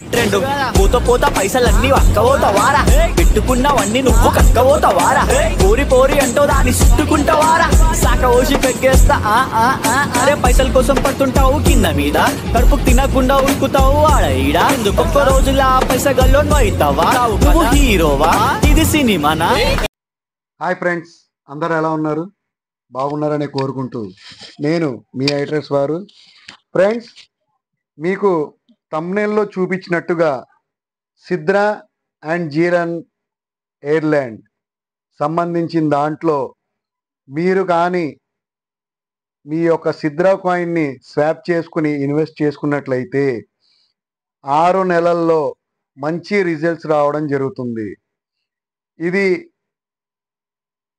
Trend పోత పోత పైసలన్నీ అక్కబోతావారా పెట్టుకున్నవన్నీ నువ్వు కక్కబోతావారా పోరి పోరి అంటో దాన్ని చుట్టుకుంటావారా సాక ఓసి పెగ్గేస్తా అరే పైసల కోసం పడుతుంటావు కింద మీద కడుపుకు తినకుండా ఉరుకుతావు ఆడ ఈడ ఎందుకొక్క రోజులా పైసా గల్లోన్ అవుతావా నువ్వు హీరోవా ఇది సినిమానా. హాయ్ ఫ్రెండ్స్, అందరూ ఎలా ఉన్నారు? బాగున్నారని కోరుకుంటూ నేను మీ ఐట్రెస్ వారు. ఫ్రెండ్స్, మీకు థంబ్నెయిల్లో చూపించినట్టుగా సిద్రా అండ్ జీరన్ ఎయిర్లైన్ సంబంధించిన దాంట్లో మీరు కానీ మీ యొక్క సిద్రా కాయిన్ని స్వాప్ చేసుకుని ఇన్వెస్ట్ చేసుకున్నట్లయితే 6 నెలల్లో మంచి రిజల్ట్స్ రావడం జరుగుతుంది. ఇది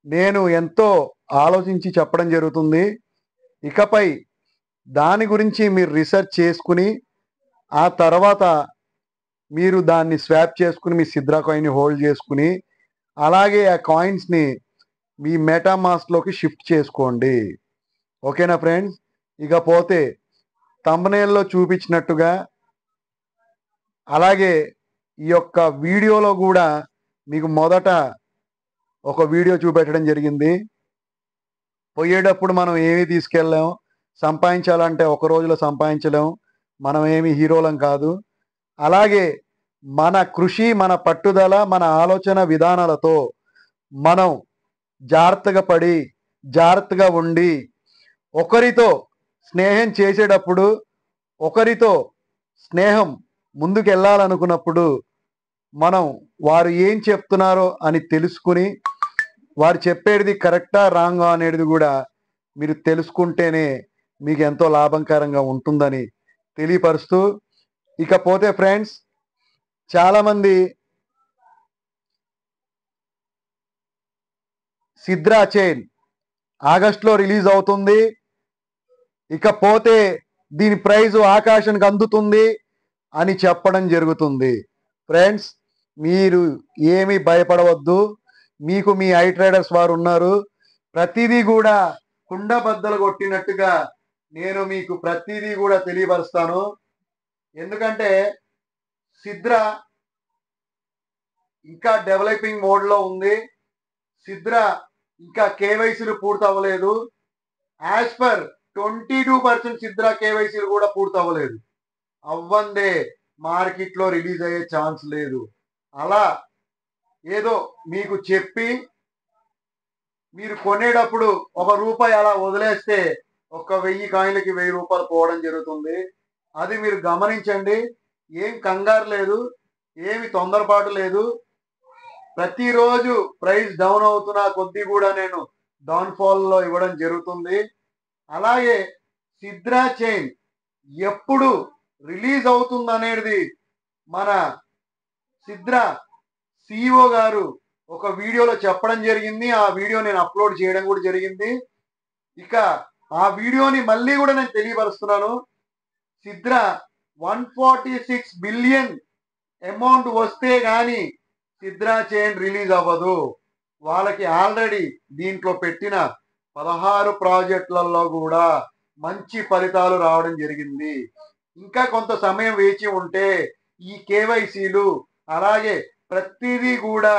నేను ఎంతో ఆలోచించి చెప్పడం జరుగుతుంది. ఇకపై దాని గురించి మీరు రీసెర్చ్ చేసుకుని ఆ తర్వాత మీరు దాన్ని స్వాప్ చేసుకుని మీ సిద్రా కాయిన్ని హోల్డ్ చేసుకుని అలాగే ఆ కాయిన్స్ని మీ మెటామాస్క్లోకి షిఫ్ట్ చేసుకోండి. ఓకేనా ఫ్రెండ్స్? ఇకపోతే థంబ్నెయిల్లో చూపించినట్టుగా అలాగే ఈ యొక్క వీడియోలో కూడా మీకు మొదట ఒక వీడియో చూపెట్టడం జరిగింది. పోయేటప్పుడు మనం ఏమీ తీసుకెళ్ళాం, సంపాదించాలంటే ఒక రోజులో సంపాదించలేం, మనం ఏమి హీరోలం కాదు. అలాగే మన కృషి, మన పట్టుదల, మన ఆలోచన విధానాలతో మనం జాగ్రత్తగా పడి జాగ్రత్తగా ఉండి ఒకరితో స్నేహం చేసేటప్పుడు ఒకరితో స్నేహం ముందుకు వెళ్ళాలనుకున్నప్పుడు మనం వారు ఏం చెప్తున్నారో అని తెలుసుకుని వారు చెప్పేది కరెక్టా రాంగా అనేది కూడా మీరు తెలుసుకుంటేనే మీకు ఎంతో లాభకరంగా ఉంటుందని తెలియపరుస్తూ, ఇకపోతే ఫ్రెండ్స్, చాలామంది సిద్రా చైన్ ఆగస్టులో రిలీజ్ అవుతుంది, ఇకపోతే దీని ప్రైజు ఆకాశానికి అందుతుంది అని చెప్పడం జరుగుతుంది. ఫ్రెండ్స్, మీరు ఏమీ భయపడవద్దు. మీకు మీ ఐ ట్రేడర్స్ వారు ఉన్నారు. ప్రతిదీ కూడా కుండ బద్దలు కొట్టినట్టుగా నేను మీకు ప్రతిదీ కూడా తెలియపరుస్తాను. ఎందుకంటే సిద్రా ఇంకా డెవలపింగ్ మోడ్లో ఉంది. సిద్రా ఇంకా కేవైసీలు పూర్తి అవ్వలేదు. యాజ్ పర్ 22% సిద్రా కేవైసీలు కూడా పూర్తి అవ్వలేదు. అవ్వందే మార్కెట్లో రిలీజ్ అయ్యే ఛాన్స్ లేదు. అలా ఏదో మీకు చెప్పి మీరు కొనేటప్పుడు ₹1 అలా వదిలేస్తే 1000 కాయిన్లకి ₹1000 పోవడం జరుగుతుంది. అది మీరు గమనించండి. ఏం కంగారు లేదు, ఏమి తొందరపాటు లేదు. ప్రతిరోజు ప్రైస్ డౌన్ అవుతున్న కొద్దీ కూడా నేను డౌన్ఫాల్లో ఇవ్వడం జరుగుతుంది. అలాగే సిద్రా చైన్ ఎప్పుడు రిలీజ్ అవుతుందనేది మన సిద్రా సిఇఓ గారు ఒక వీడియోలో చెప్పడం జరిగింది. ఆ వీడియో నేను అప్లోడ్ చేయడం కూడా జరిగింది. ఇక ఆ వీడియోని మళ్ళీ కూడా నేను తెలియపరుస్తున్నాను. సిద్రా 146 బిలియన్ అమౌంట్ వస్తే కానీ సిద్రా చైన్ రిలీజ్ అవ్వదు. వాళ్ళకి ఆల్రెడీ దీంట్లో పెట్టిన 16 ప్రాజెక్టులలో కూడా మంచి ఫలితాలు రావడం జరిగింది. ఇంకా కొంత సమయం వేచి ఉంటే ఈ కేవైసీలు అలాగే ప్రతిదీ కూడా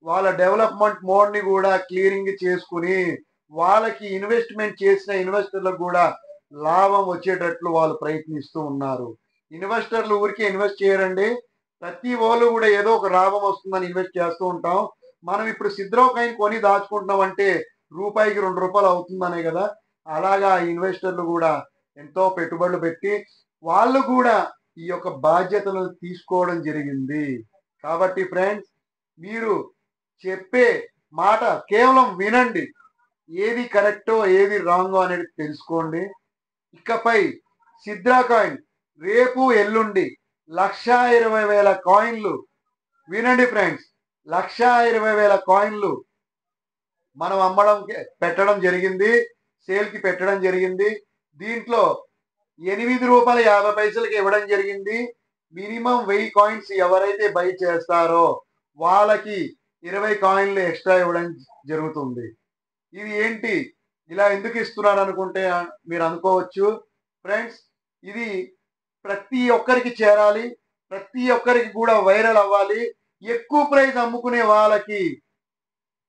వాళ్ళ డెవలప్మెంట్ మోడ్ని కూడా క్లియరింగ్ చేసుకుని వాళ్ళకి ఇన్వెస్ట్మెంట్ చేసిన ఇన్వెస్టర్లకు కూడా లాభం వచ్చేటట్లు వాళ్ళు ప్రయత్నిస్తూ ఉన్నారు. ఇన్వెస్టర్లు ఊరికే ఇన్వెస్ట్ చేయరండి. ప్రతి వాళ్ళు కూడా ఏదో ఒక లాభం వస్తుందని ఇన్వెస్ట్ చేస్తూ ఉంటాం. మనం ఇప్పుడు సిద్రా కాయిన్ కొని దాచుకుంటున్నాం అంటే రూపాయికి ₹2 అవుతుందనే కదా. అలాగా ఇన్వెస్టర్లు కూడా ఎంతో పెట్టుబడులు పెట్టి వాళ్ళు కూడా ఈ యొక్క బాధ్యతలను తీసుకోవడం జరిగింది. కాబట్టి ఫ్రెండ్స్, మీరు చెప్పే మాట కేవలం వినండి. ఏది కరెక్టో ఏది రాంగో అనేది తెలుసుకోండి. ఇకపై సిద్రా కాయిన్ రేపు ఎల్లుండి 1,20,000 కాయిన్లు, వినండి ఫ్రెండ్స్, 1,20,000 కాయిన్లు మనం పెట్టడం జరిగింది, సేల్కి పెట్టడం జరిగింది. దీంట్లో ₹8.50 ఇవ్వడం జరిగింది. మినిమం 1000 కాయిన్స్ ఎవరైతే బై చేస్తారో వాళ్ళకి 20 కాయిన్లు ఎక్స్ట్రా ఇవ్వడం జరుగుతుంది. ఇది ఏంటి ఇలా ఎందుకు ఇస్తున్నారు అనుకుంటే మీరు అనుకోవచ్చు. ఫ్రెండ్స్, ఇది ప్రతి ఒక్కరికి చేరాలి. ప్రతి ఒక్కరికి కూడా వైరల్ అవ్వాలి, ఎక్కువ ప్రైస్ అమ్ముకునే వాళ్ళకి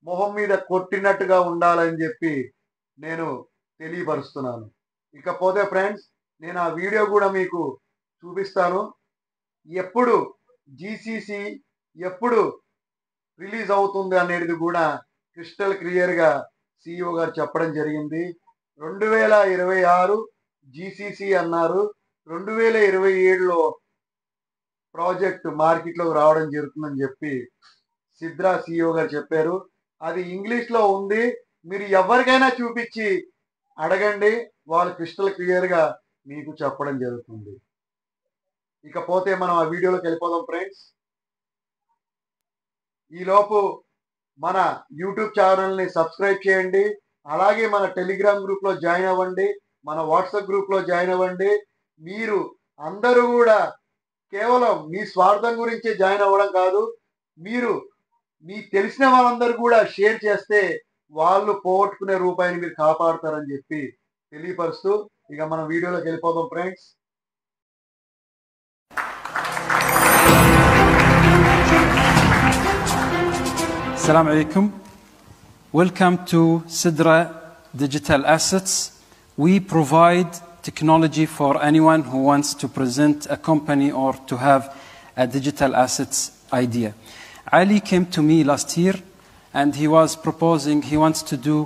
మొహం మీద కొట్టినట్టుగా ఉండాలని చెప్పి నేను తెలియపరుస్తున్నాను. ఇకపోతే ఫ్రెండ్స్, నేను ఆ వీడియో కూడా మీకు చూపిస్తాను. ఎప్పుడు జీసీసీ ఎప్పుడు రిలీజ్ అవుతుంది అనేది కూడా క్రిస్టల్ క్లియర్గా సిఇఓ గారు చెప్పడం జరిగింది. 2026 జీసీసీ అన్నారు. 2027లో ప్రాజెక్ట్ మార్కెట్లోకి రావడం జరుగుతుందని చెప్పి సిద్రా సిఇఓ గారు చెప్పారు. అది ఇంగ్లీష్లో ఉంది. మీరు ఎవరికైనా చూపించి అడగండి, వాళ్ళు క్రిస్టల్ క్లియర్గా మీకు చెప్పడం జరుగుతుంది. ఇకపోతే మనం ఆ వీడియోలోకి వెళ్ళిపోదాం ఫ్రెండ్స్. ఈలోపు మన యూట్యూబ్ ఛానల్ని సబ్స్క్రైబ్ చేయండి, అలాగే మన టెలిగ్రామ్ గ్రూప్లో జాయిన్ అవ్వండి, మన వాట్సాప్ గ్రూప్లో జాయిన్ అవ్వండి. మీరు అందరూ కూడా కేవలం మీ స్వార్థం గురించే జాయిన్ అవ్వడం కాదు, మీరు మీకు తెలిసిన వాళ్ళందరూ కూడా షేర్ చేస్తే వాళ్ళు పోగొట్టుకునే రూపాయిని మీరు కాపాడుతారని చెప్పి తెలియపరుస్తూ ఇక మనం వీడియోలోకి వెళ్ళిపోదాం friends. Assalamu alaikum. Welcome to Sidra Digital Assets. We provide technology for anyone who wants to present a company or to have a digital assets idea. Ali came to me last year and he was proposing he wants to do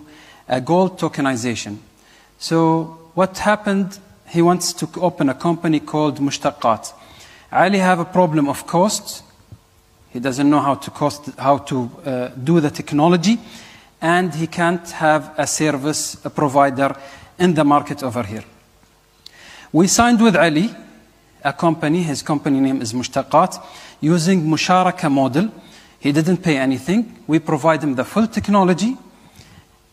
a gold tokenization. So what happened? He wants to open a company called Mushtaqat. Ali have a problem of cost. He doesn't know how to do the technology, and he can't have a service provider in the market over here. We signed with Ali a company. His company name is Mushtaqat, using Musharaka model. He didn't pay anything. We provide him the full technology,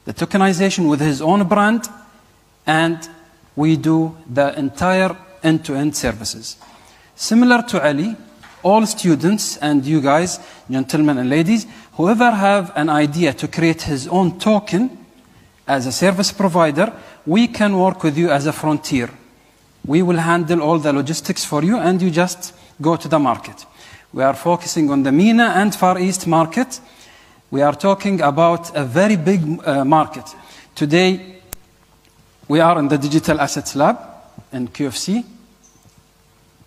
the tokenization with his own brand, and we do the entire end-to-end services. Similar to Ali, all students and you guys, gentlemen and ladies, whoever have an idea to create his own token as a service provider, we can work with you as a frontier. We will handle all the logistics for you and you just go to the market. We are focusing on the MENA and Far East market. We are talking about a very big market. Today, we are in the Digital Assets Lab in QFC.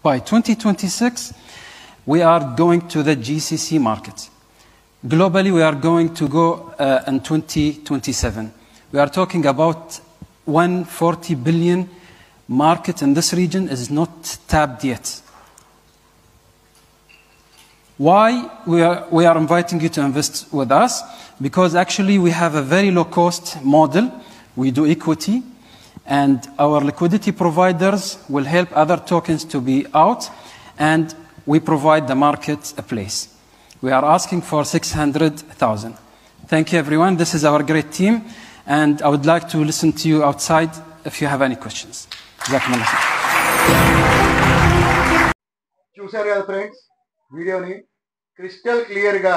By 2026, we are going to the GCC market. Globally, we are going to go in 2027. We are talking about 140 billion market in this region is not tapped yet. Why we are inviting you to invest with us? Because actually we have a very low cost model. We do equity, and our liquidity providers will help other tokens to be out, and we provide the market a place. We are asking for 600,000. Thank you, everyone. This is our great team, and I would like to listen to you outside if you have any questions. చూశారు కదా friends వీడియోని. Crystal క్లియర్గా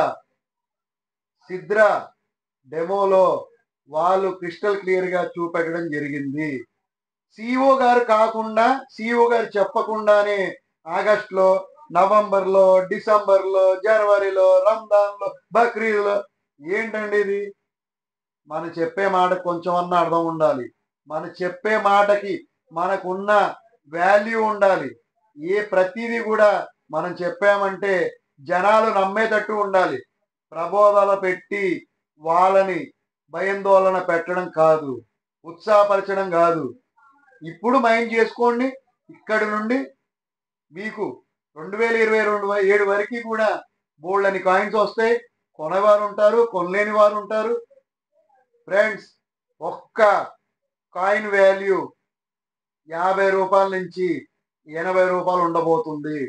Sidra డెమోలో వాళ్ళు crystal క్లియర్గా చూపెట్టడం జరిగింది. CEO గారు కాకుండా, సిఇఓ గారు చెప్పకుండానే ఆగస్టులో, నవంబర్లో, డిసెంబర్లో, జనవరిలో, రంజాన్లో, బక్రీద్లో ఏంటండి ఇది? మనం చెప్పే మాట కొంచెం అన్నా అర్థం ఉండాలి. మనం చెప్పే మాటకి మనకున్న వాల్యూ ఉండాలి. ప్రతిదీ కూడా మనం చెప్పామంటే జనాలు నమ్మేటట్టు ఉండాలి. ప్రబోధాలు పెట్టి వాళ్ళని భయాందోళన పెట్టడం కాదు, ఉత్సాహపరచడం కాదు. ఇప్పుడు మైండ్ చేసుకోండి, ఇక్కడి నుండి మీకు 2027 వరకు కూడా బోల్డని కాయిన్స్ వస్తాయి. కొనేవారు ఉంటారు, కొనలేని వారు ఉంటారు. ఫ్రెండ్స్, ఒక్క కాయిన్ వాల్యూ 50 రూపాయల నుంచి 80 రూపాయలు ఉండబోతుంది.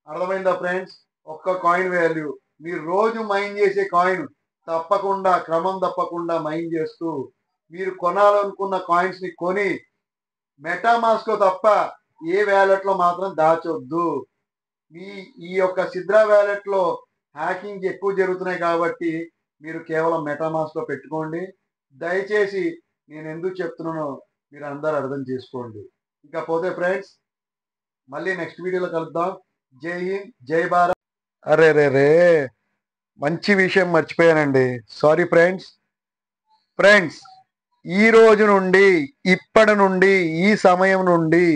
అర్థమైందా ఫ్రెండ్స్? ఒక్క కాయిన్ వాల్యూ మీరు రోజు మైండ్ చేసే కాయిన్ తప్పకుండా, క్రమం తప్పకుండా మైండ్ చేస్తూ మీరు కొనాలనుకున్న కాయిన్స్ని కొని మెటామాస్క్లో తప్ప ఏ వ్యాలెట్లో మాత్రం దాచొద్దు. ఈ యొక్క సిద్రా వ్యాలెట్లో హ్యాకింగ్ ఎక్కువ జరుగుతున్నాయి కాబట్టి మీరు కేవలం మెటామాస్క్లో పెట్టుకోండి. దయచేసి నేను ఎందుకు చెప్తున్నానో మీరు అందరూ అర్థం చేసుకోండి. ఇకపోతే ఫ్రెండ్స్, మళ్ళీ నెక్స్ట్ వీడియోలో కలుద్దాం. జై హింద్, జై భారత్. అరే రే రే, మంచి విషయం మర్చిపోయానండి. సారీ ఫ్రెండ్స్, ఈ రోజు నుండి, ఇప్పటి నుండి, ఈ సమయం నుండి,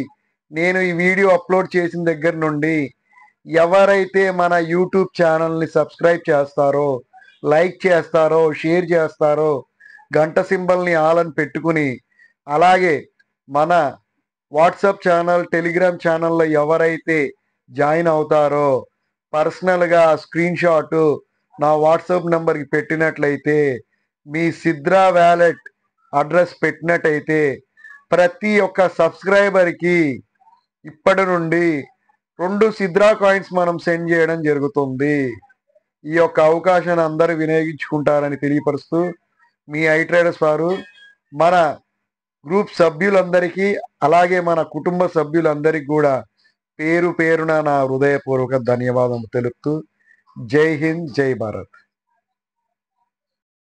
నేను ఈ వీడియో అప్లోడ్ చేసిన దగ్గర నుండి ఎవరైతే మన యూట్యూబ్ ఛానల్ని సబ్స్క్రైబ్ చేస్తారో, లైక్ చేస్తారో, షేర్ చేస్తారో, గంట సింబల్ని ఆల్ అని పెట్టుకుని, అలాగే మన వాట్సాప్ ఛానల్, టెలిగ్రామ్ ఛానల్లో ఎవరైతే జాయిన్ అవుతారో పర్సనల్గా స్క్రీన్ షాట్ నా వాట్సాప్ నెంబర్కి పెట్టినట్లయితే, మీ సిద్రా వ్యాలెట్ అడ్రస్ పెట్టినట్టయితే ప్రతి ఒక్క సబ్స్క్రైబర్కి ఇప్పటి నుండి 2 సిద్రా కాయిన్స్ మనం సెండ్ చేయడం జరుగుతుంది. ఈ యొక్క అవకాశాన్ని అందరూ వినియోగించుకుంటారని తెలియపరుస్తూ, మీ ఐ ట్రేడర్స్ వారు మన గ్రూప్ సభ్యులందరికీ, అలాగే మన కుటుంబ సభ్యులందరికీ కూడా పేరు పేరున నా హృదయపూర్వక ధన్యవాదాలు తెలుపుతూ, జై హింద్, జై భారత్.